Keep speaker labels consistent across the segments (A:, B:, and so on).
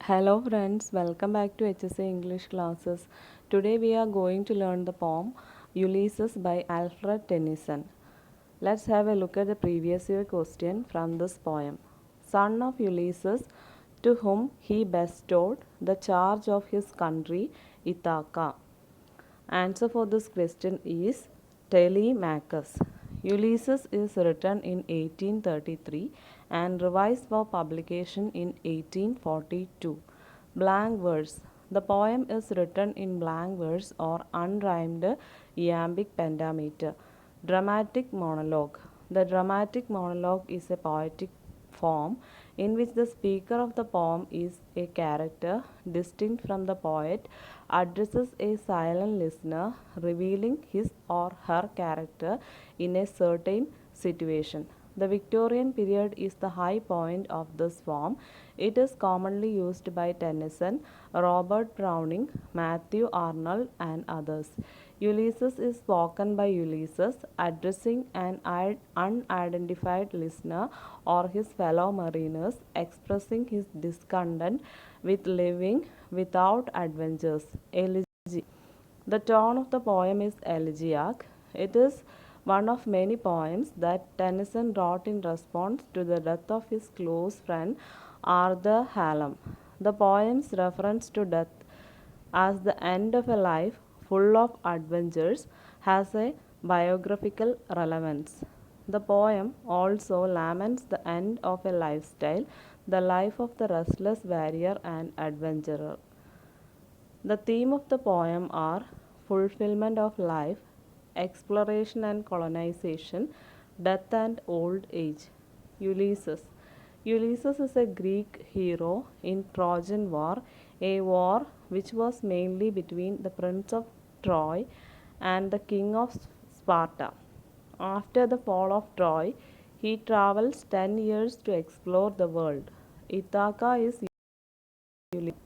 A: Hello friends, welcome back to HSA English classes. Today we are going to learn the poem Ulysses by Alfred Tennyson. Let's have a look at the previous year question from this poem. Son of Ulysses, to whom he bestowed the charge of his country Ithaca. Answer for this question is Telemachus. Ulysses is written in 1833 and revised for publication in 1842. Blank verse. The poem is written in blank verse or unrhymed iambic pentameter. Dramatic monologue. The dramatic monologue is a poetic form in which the speaker of the poem is a character distinct from the poet, addresses a silent listener, revealing his or her character in a certain situation. The Victorian period is the high point of this form. It is commonly used by Tennyson, Robert Browning, Matthew Arnold, and others. Ulysses is spoken by Ulysses, addressing an unidentified listener or his fellow mariners, expressing his discontent with living without adventures. Elegy. The tone of the poem is elegiac. It is one of many poems that Tennyson wrote in response to the death of his close friend Arthur Hallam. The poem's reference to death as the end of a life full of adventures has a biographical relevance. The poem also laments the end of a lifestyle, the life of the restless warrior and adventurer. The theme of the poem are fulfillment of life, exploration and colonization, death and old age. Ulysses. Ulysses is a Greek hero in Trojan War, a war which was mainly between the prince of Troy and the king of Sparta. After the fall of Troy, he travels 10 years to explore the world. Ithaca is Ulysses.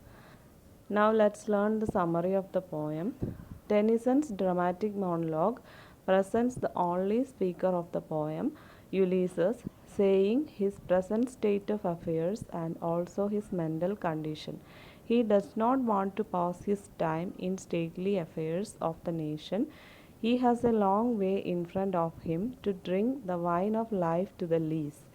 A: Now let's learn the summary of the poem. Tennyson's dramatic monologue presents the only speaker of the poem, Ulysses, saying his present state of affairs and also his mental condition. He does not want to pass his time in stately affairs of the nation. He has a long way in front of him to drink the wine of life to the lees.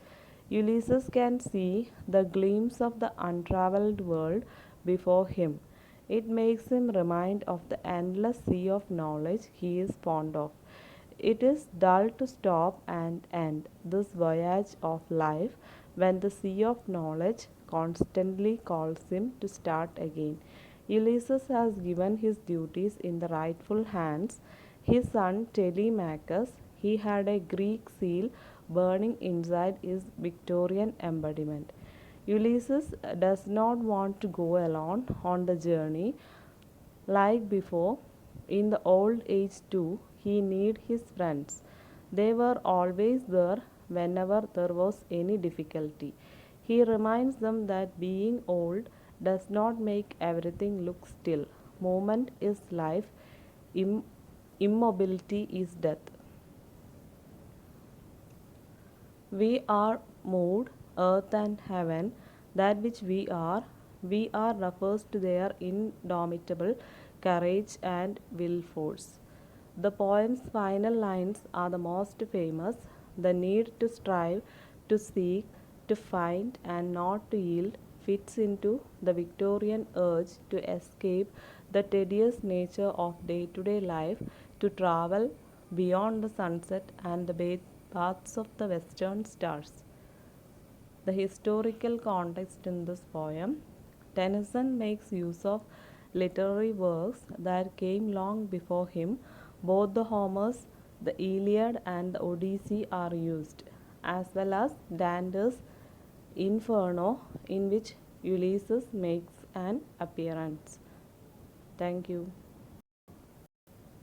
A: Ulysses can see the gleams of the untraveled world before him. It makes him remind of the endless sea of knowledge he is fond of. It is dull to stop and end this voyage of life when the sea of knowledge constantly calls him to start again. Ulysses has given his duties in the rightful hands. His son Telemachus, he had a Greek seal burning inside his Victorian embodiment. Ulysses does not want to go alone on the journey like before. In the old age too, he needed his friends. They were always there whenever there was any difficulty. He reminds them that being old does not make everything look still. Movement is life, immobility is death. We are moved, earth and heaven, that which we are refers to their indomitable courage and will force. The poem's final lines are the most famous. The need to strive, to seek, to find, and not to yield fits into the Victorian urge to escape the tedious nature of day to day life, to travel beyond the sunset and the paths of the western stars. The historical context in this poem. Tennyson makes use of literary works that came long before him. Both the Homers, the Iliad, and the Odyssey are used, as well as Dante's Inferno, in which Ulysses makes an appearance. Thank you.